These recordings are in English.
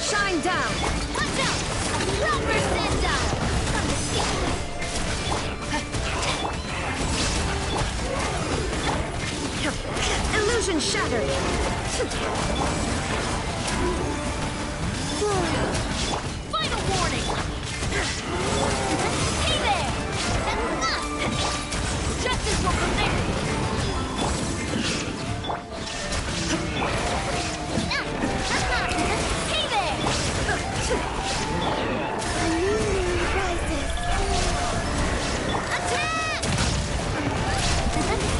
Shine down! Watch out! Rubber stand down! Illusion shattered! Final warning! Hey there! That's enough! Justice will prevail! Hey there! A new moon rises. Attack!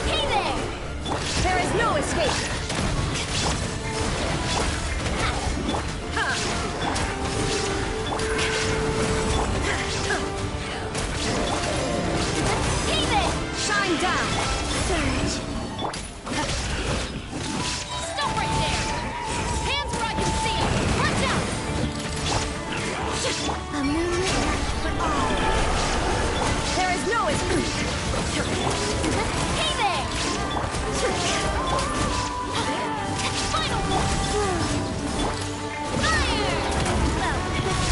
Hey there! There is no escape! Hey there! Shine down! Surge. Stop right there! Hands where I can see! Watch out! A moonlit night for all. There is no escape! Hey there! Final one! Fire!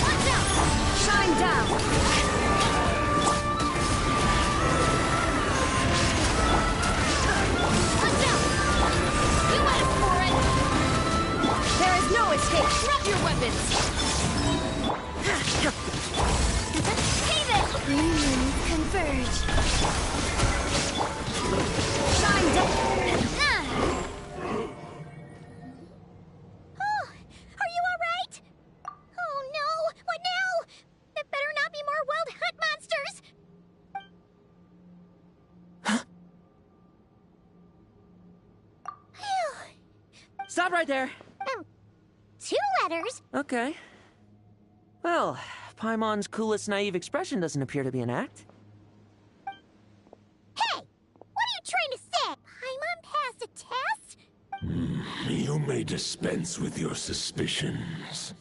Watch out! Shine down! Watch out! You asked for it! There is no escape! Drop your weapons! Hey there! Green moons converge. Shine down! Oh, are you all right? Oh no! What now? There better not be more wild hunt monsters! Stop right there! 2 letters? Okay. Well, Paimon's coolest naive expression doesn't appear to be an act. Hey! What are you trying to say? Paimon passed a test? You may dispense with your suspicions.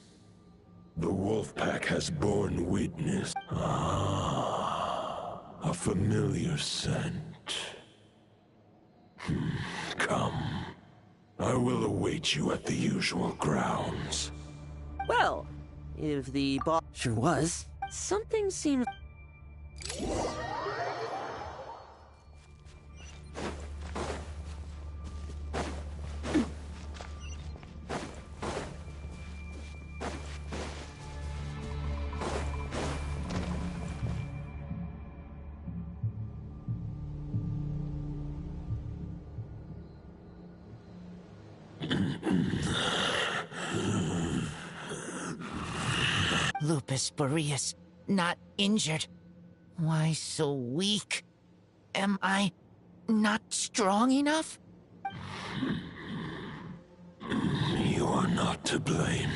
The wolf pack has borne witness. A familiar scent. Come. I will await you at the usual grounds. Well, if the boss sure was, something seems... Lupus Boreas, not injured. Why so weak? Am I not strong enough? You are not to blame.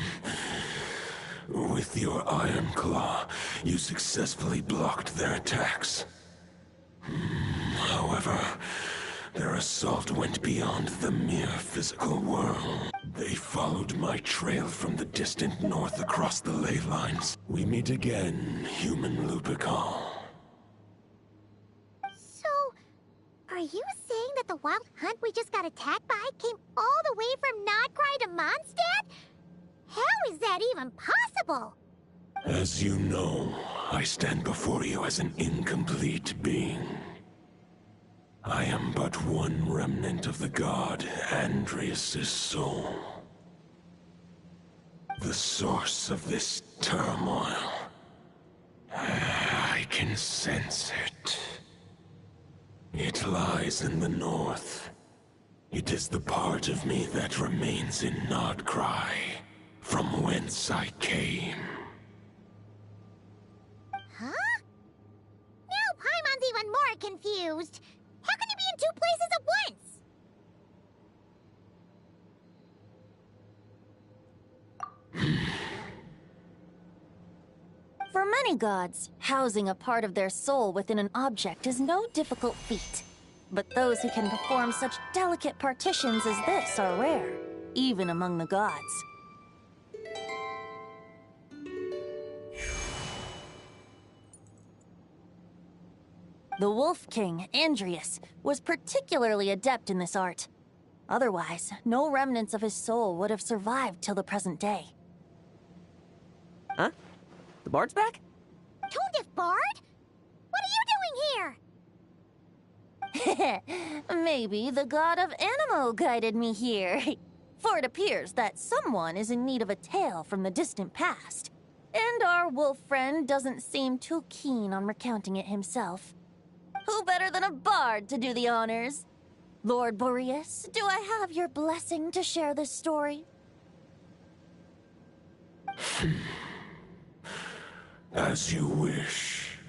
With your Iron Claw, you successfully blocked their attacks. However, their assault went beyond the mere physical world. They followed my trail from the distant north across the ley lines. We meet again, human Lupical. So, are you saying that the wild hunt we just got attacked by came all the way from Nodcry to Mondstadt? How is that even possible? As you know, I stand before you as an incomplete being. I am but one remnant of the god Andreas' soul. The source of this turmoil. I can sense it. It lies in the north. It is the part of me that remains in Nodcry, from whence I came. Huh? Now Paimon's even more confused. How can he be in 2 places at once? For many gods, housing a part of their soul within an object is no difficult feat. But those who can perform such delicate partitions as this are rare, even among the gods. The Wolf King, Andreas, was particularly adept in this art. Otherwise, no remnants of his soul would have survived till the present day. Huh? The bard's back? Toadif Bard? What are you doing here? Maybe the god of Animo guided me here. For it appears that someone is in need of a tale from the distant past. And our wolf friend doesn't seem too keen on recounting it himself. Who better than a bard to do the honors? Lord Boreas, do I have your blessing to share this story? As you wish.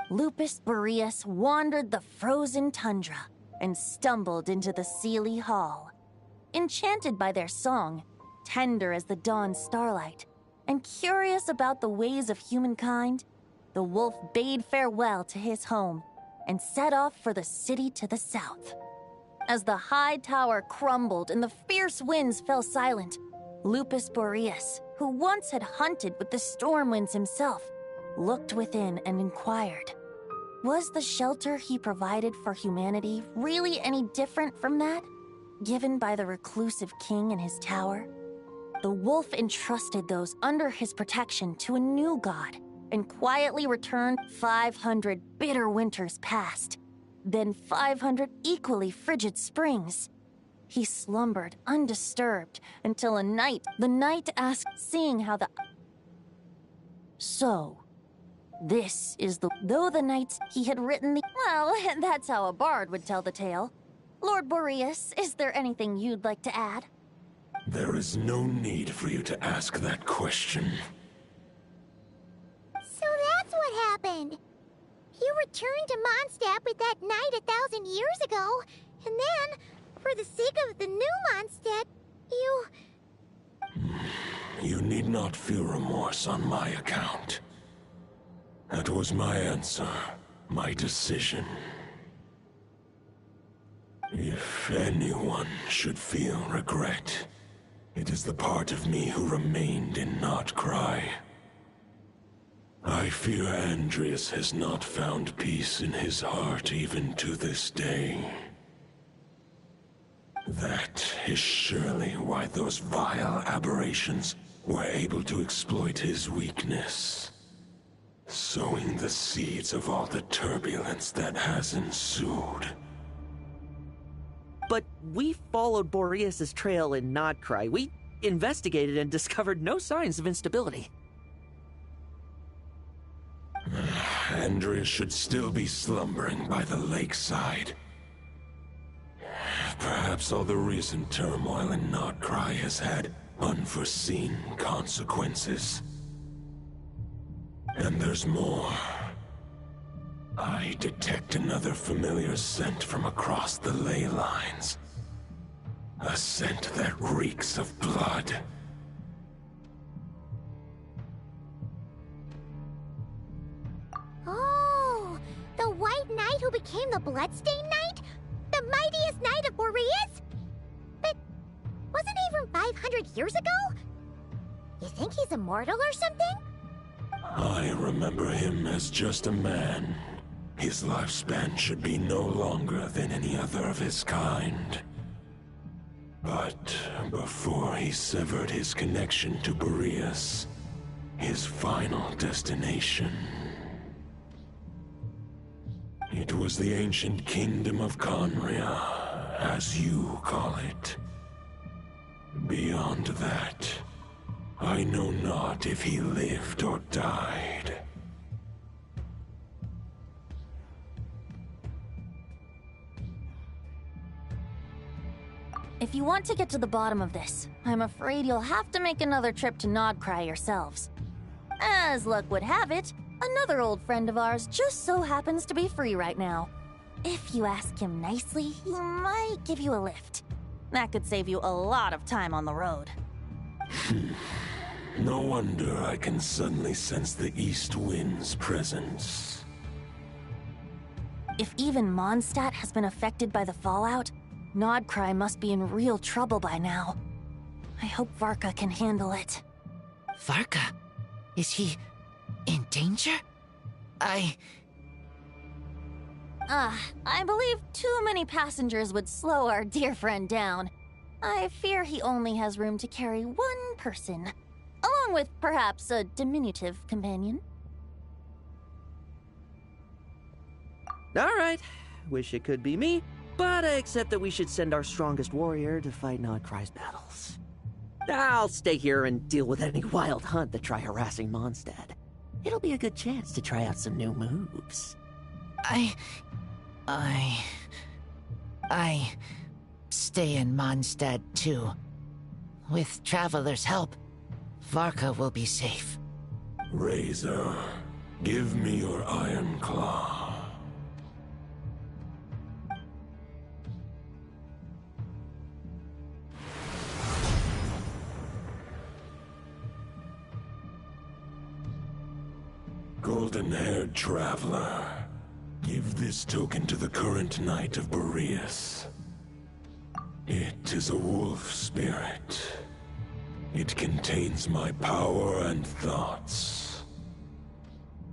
Lupus Boreas wandered the frozen tundra and stumbled into the Seelie Hall. Enchanted by their song, tender as the dawn starlight, and curious about the ways of humankind, the wolf bade farewell to his home and set off for the city to the south. As the high tower crumbled and the fierce winds fell silent, Lupus Boreas, who once had hunted with the storm winds himself, looked within and inquired, was the shelter he provided for humanity really any different from that given by the reclusive king in his tower? The wolf entrusted those under his protection to a new god and quietly returned. 500 bitter winters passed, then 500 equally frigid springs. He slumbered undisturbed until the night asked, seeing how the... So, this is though the nights he had written the... Well, that's how a bard would tell the tale. Lord Boreas, is there anything you'd like to add? There is no need for you to ask that question. So that's what happened. You returned to Mondstadt with that knight 1,000 years ago, and then, for the sake of the new Mondstadt, you... You need not feel remorse on my account. That was my answer, my decision. If anyone should feel regret, it is the part of me who remained in Notcry. I fear Andreas has not found peace in his heart even to this day. That is surely why those vile aberrations were able to exploit his weakness, sowing the seeds of all the turbulence that has ensued. But we followed Boreas' trail in Nodcry. We investigated and discovered no signs of instability. Andreas should still be slumbering by the lakeside. Perhaps all the recent turmoil in Nodcry has had unforeseen consequences. And there's more. I detect another familiar scent from across the ley lines. A scent that reeks of blood. Oh, the White Knight who became the Bloodstained Knight? The mightiest knight of Boreas? But wasn't he from 500 years ago? You think he's immortal or something? I remember him as just a man. His lifespan should be no longer than any other of his kind. But before he severed his connection to Boreas, his final destination, it was the ancient kingdom of Conria, as you call it. Beyond that, I know not if he lived or died. If you want to get to the bottom of this, I'm afraid you'll have to make another trip to Nodcry yourselves. As luck would have it, another old friend of ours just so happens to be free right now. If you ask him nicely, he might give you a lift. That could save you a lot of time on the road. No wonder I can suddenly sense the east wind's presence. If even Mondstadt has been affected by the fallout, Nodcry must be in real trouble by now. I hope Varka can handle it. Varka? Is he in danger? I believe too many passengers would slow our dear friend down. I fear he only has room to carry one person. along with perhaps a diminutive companion. Alright, wish it could be me, but I accept that we should send our strongest warrior to fight Nodcry's battles. I'll stay here and deal with any wild hunt that try harassing Mondstadt. It'll be a good chance to try out some new moves. I stay in Mondstadt too. With Traveler's help, Varka will be safe. Razor, give me your iron claw. Golden-haired traveler, give this token to the current Knight of Boreas. It is a wolf spirit. It contains my power and thoughts.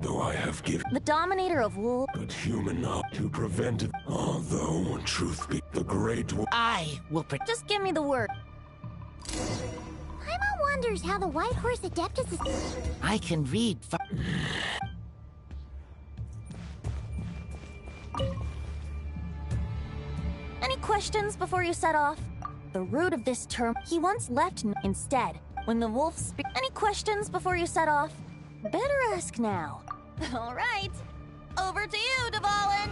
Though I have given The Dominator of Wolves. but human to prevent it. Although, truth be the great I will protect. Just give me the word. Paimon wonders how the White Horse Adeptus is... I can read. Any questions before you set off? The root of this term, he once left instead. When the wolf Any questions before you set off? Better ask now. All right. Over to you, Dvalin.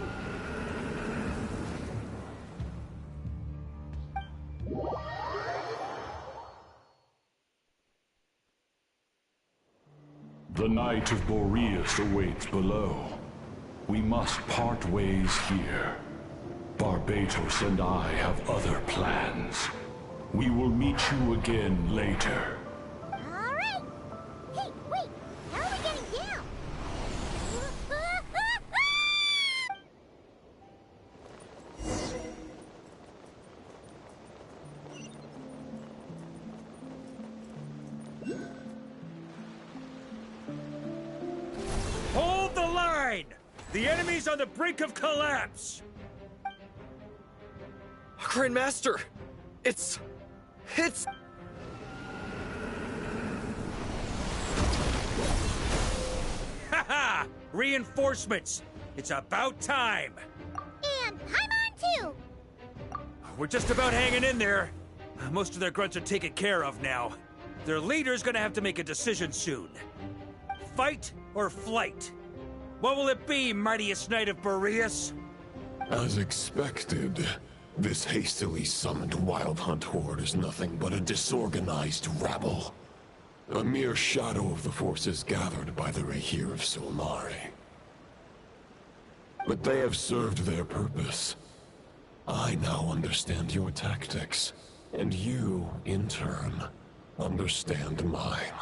The Knight of Boreas awaits below. We must part ways here. Barbatos and I have other plans. We will meet you again later. Alright! Hey, wait! How are we getting down? Hold the line! The enemy's on the brink of collapse! Grandmaster! It's... Haha! Reinforcements! It's about time! And Paimon too! We're just about hanging in there. Most of their grunts are taken care of now. Their leader's gonna have to make a decision soon. Fight or flight? What will it be, mightiest Knight of Boreas? As expected, this hastily summoned Wild Hunt horde is nothing but a disorganized rabble. A mere shadow of the forces gathered by the Rahir of Solmari. But they have served their purpose. I now understand your tactics, and you, in turn, understand mine.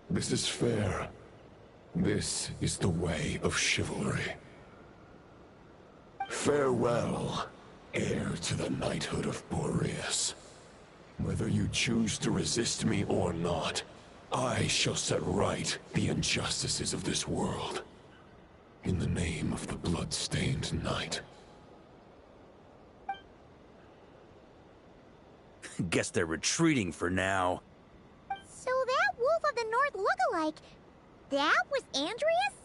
This is fair. This is the way of chivalry. Farewell, heir to the knighthood of Boreas. Whether you choose to resist me or not, I shall set right the injustices of this world. In the name of the blood-stained knight. Guess they're retreating for now. So that Wolf of the North lookalike, that was Andreas?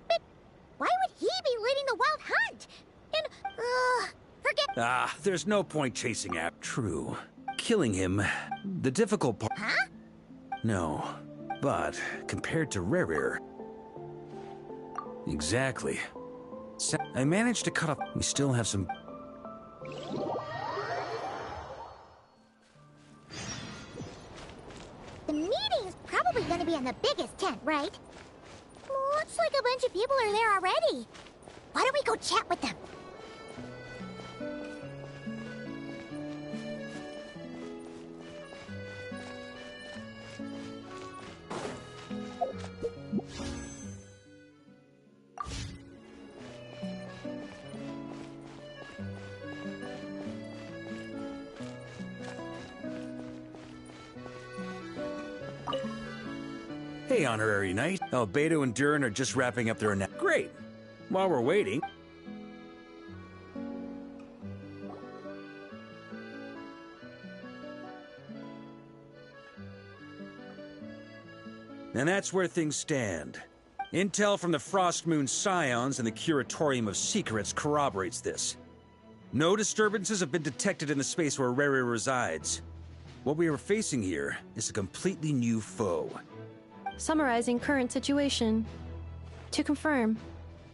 But why would he be leading the Wild Hunt? And, forget... Ah, there's no point chasing after. True. Killing him, the difficult part... Huh? No. But, compared to Rerir... Exactly. I managed to cut off... We still have some... The meeting's probably gonna be in the biggest tent, right? Looks like a bunch of people are there already. Why don't we go chat with them? Hey, Honorary Knight. Albedo and Durin are just wrapping up their... Great! While we're waiting... And that's where things stand. Intel from the Frostmoon Scions and the Curatorium of Secrets corroborates this. No disturbances have been detected in the space where Rere resides. What we are facing here is a completely new foe. Summarizing current situation. To confirm,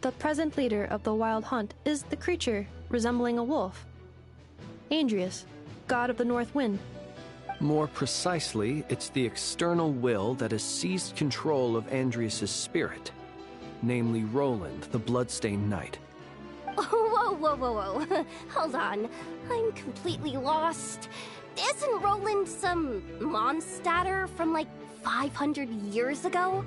the present leader of the Wild Hunt is the creature resembling a wolf. Andrius, god of the North Wind. More precisely, it's the external will that has seized control of Andrius' spirit, namely Roland, the Bloodstained Knight. Whoa, whoa, whoa, whoa. Hold on. I'm completely lost. Isn't Roland some monstatter from like 500 years ago?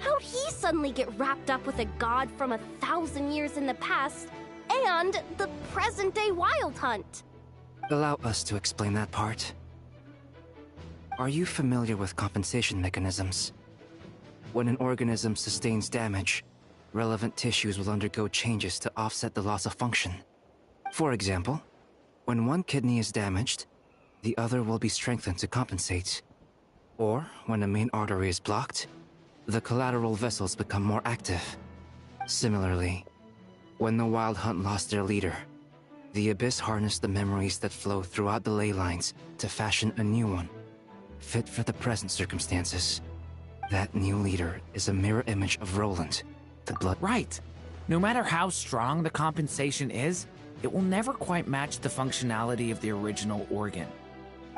How'd he suddenly get wrapped up with a god from 1,000 years in the past and the present-day Wild Hunt? Allow us to explain that part. Are you familiar with compensation mechanisms? When an organism sustains damage, relevant tissues will undergo changes to offset the loss of function. For example, when one kidney is damaged, the other will be strengthened to compensate. Or, when a main artery is blocked, the collateral vessels become more active. Similarly, when the Wild Hunt lost their leader, the Abyss harnessed the memories that flow throughout the ley lines to fashion a new one, fit for the present circumstances. That new leader is a mirror image of Roland, the blood. Right. No matter how strong the compensation is, it will never quite match the functionality of the original organ.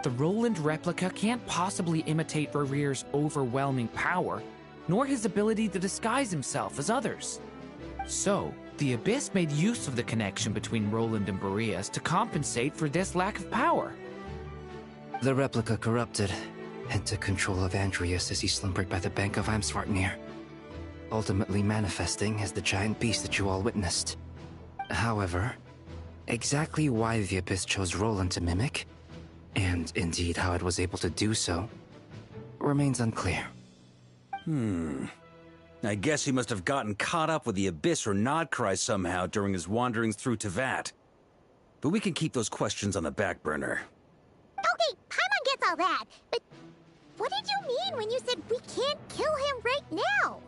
The Roland replica can't possibly imitate Rere's overwhelming power, nor his ability to disguise himself as others. So, the Abyss made use of the connection between Roland and Boreas to compensate for this lack of power. The replica corrupted and took control of Andrius as he slumbered by the bank of Amsvartnir, ultimately manifesting as the giant beast that you all witnessed. However, exactly why the Abyss chose Roland to mimic, and indeed how it was able to do so, remains unclear. I guess he must have gotten caught up with the Abyss or Nodcry somehow during his wanderings through Tevat. But we can keep those questions on the back burner. Okay, Paimon gets all that, but what did you mean when you said we can't kill him right now?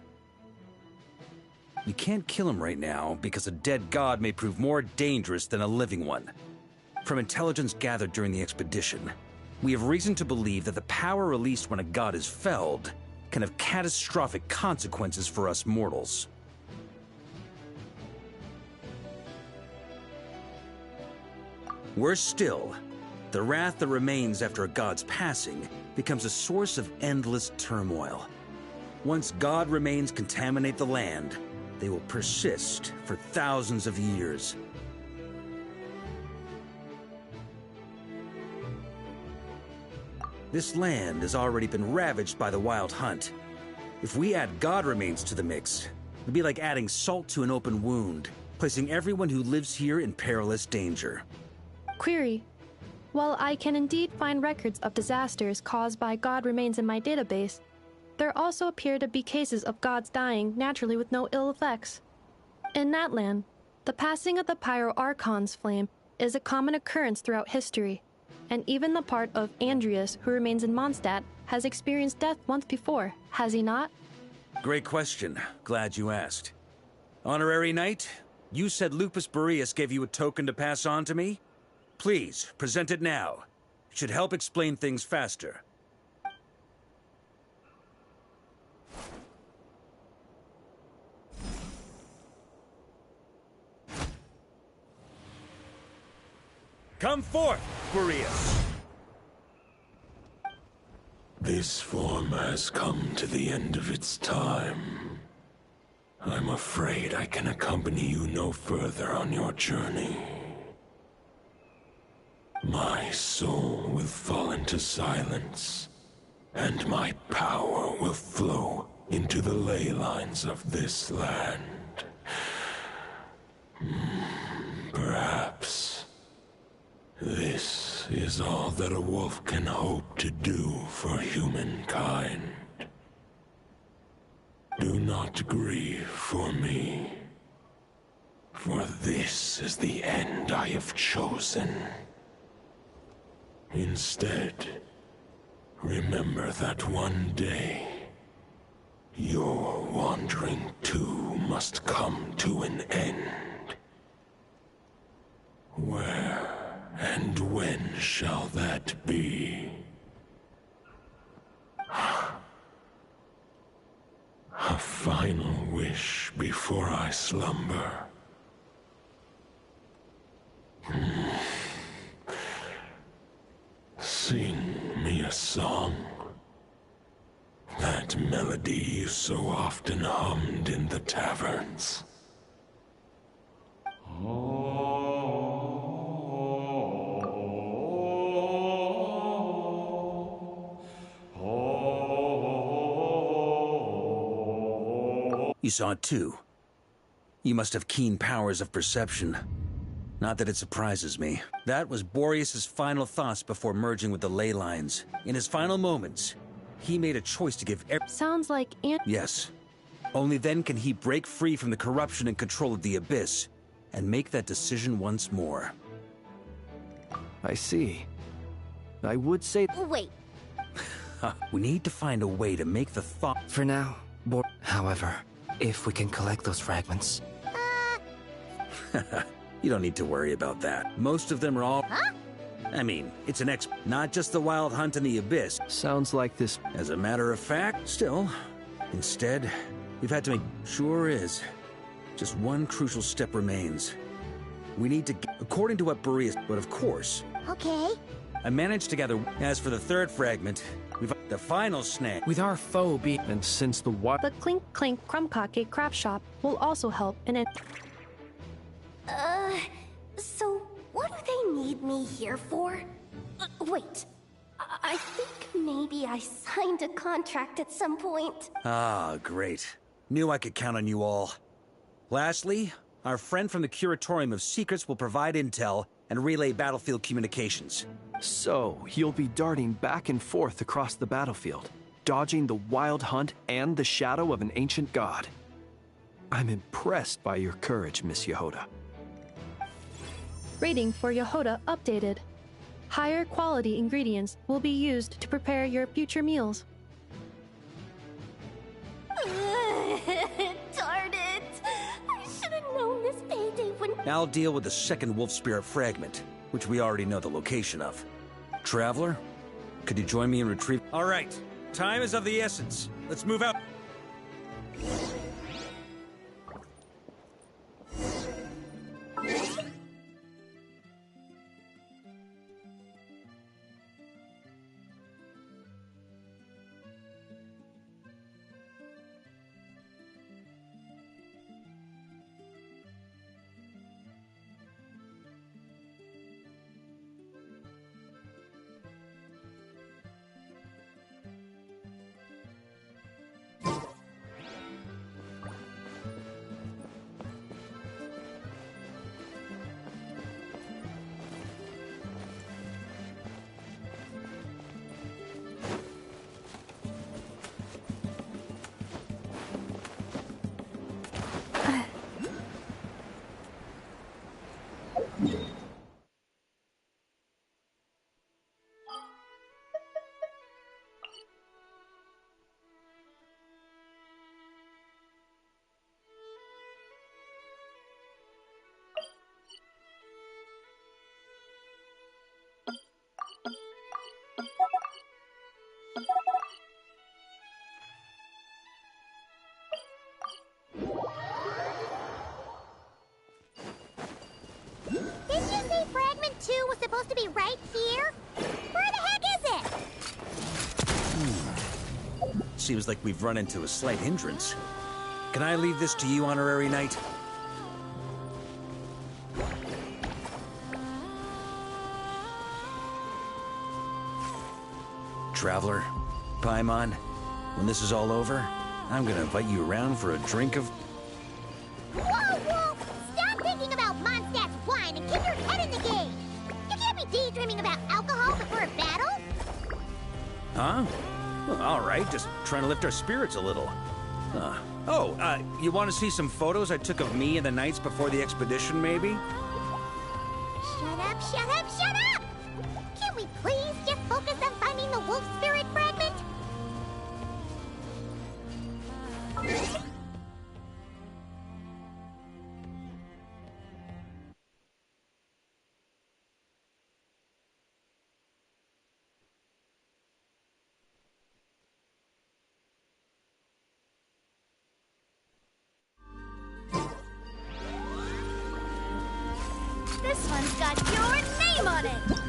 You can't kill him right now because a dead god may prove more dangerous than a living one. From intelligence gathered during the expedition, we have reason to believe that the power released when a god is felled can have catastrophic consequences for us mortals. Worse still, the wrath that remains after a god's passing becomes a source of endless turmoil. Once god remains contaminate the land, they will persist for thousands of years. This land has already been ravaged by the Wild Hunt. If we add god remains to the mix, it'd be like adding salt to an open wound, placing everyone who lives here in perilous danger. Query. While I can indeed find records of disasters caused by god remains in my database, there also appear to be cases of gods dying naturally with no ill effects. In that land, the passing of the Pyro-Archon's flame is a common occurrence throughout history, and even the part of Andrius who remains in Mondstadt has experienced death once before, has he not? Great question. Glad you asked. Honorary Knight, you said Lupus Boreas gave you a token to pass on to me? Please, present it now. It should help explain things faster. Come forth, Boreas! This form has come to the end of its time. I'm afraid I can accompany you no further on your journey. My soul will fall into silence, and my power will flow into the ley lines of this land. Perhaps this is all that a wolf can hope to do for humankind. Do not grieve for me, for this is the end I have chosen. Instead, remember that one day, Your wandering too must come to an end. Where and when shall that be? A final wish before I slumber. Sing me a song. That melody you so often hummed in the taverns. You saw it too. You must have keen powers of perception. Not that it surprises me. That was Boreas' final thoughts before merging with the ley lines. In his final moments, he made a choice to give Sounds like Yes. Only then can he break free from the corruption and control of the Abyss, and make that decision once more. I see. I would say... Wait. We need to find a way to make the thought... For now, however, if we can collect those fragments... You don't need to worry about that. Most of them are all... Huh? I mean, it's an not just the wild hunt in the Abyss. Sounds like this... As a matter of fact, still. Instead, we've had to make... Sure is. Just one crucial step remains. We need to... According to what Boreas... But of course... Okay. I managed to gather... As for the third fragment, we've... The final snag... With our foe being... And since the the Clink Clink Crumbkake craft shop will also help in it. So what do they need me here for? Wait, I think maybe I signed a contract at some point. Ah, great. Knew I could count on you all. Lastly, our friend from the Curatorium of Secrets will provide intel and relay battlefield communications. So, you'll be darting back and forth across the battlefield, dodging the wild hunt and the shadow of an ancient god. I'm impressed by your courage, Miss Yehoda. Rating for Yehoda updated. Higher quality ingredients will be used to prepare your future meals. Darn it! I should have known this payday wouldn't... I'll deal with the second wolf spirit fragment, which we already know the location of. Traveler, could you join me in retrieving... All right, time is of the essence. Let's move out. Didn't you say Fragment 2 was supposed to be right here? Where the heck is it? Seems like we've run into a slight hindrance. Can I leave this to you, Honorary Knight? Traveler, Paimon, when this is all over, I'm gonna invite you around for a drink of... Whoa, Wolf! Stop thinking about Mondstadt's wine and keep your head in the game! You can't be daydreaming about alcohol before a battle! Huh? Well, all right, just trying to lift our spirits a little. You want to see some photos I took of me and the knights before the expedition, maybe? Shut up, shut up, shut up! Can we please just focus on finding the wolf spirit fragment? This one's got your name on it!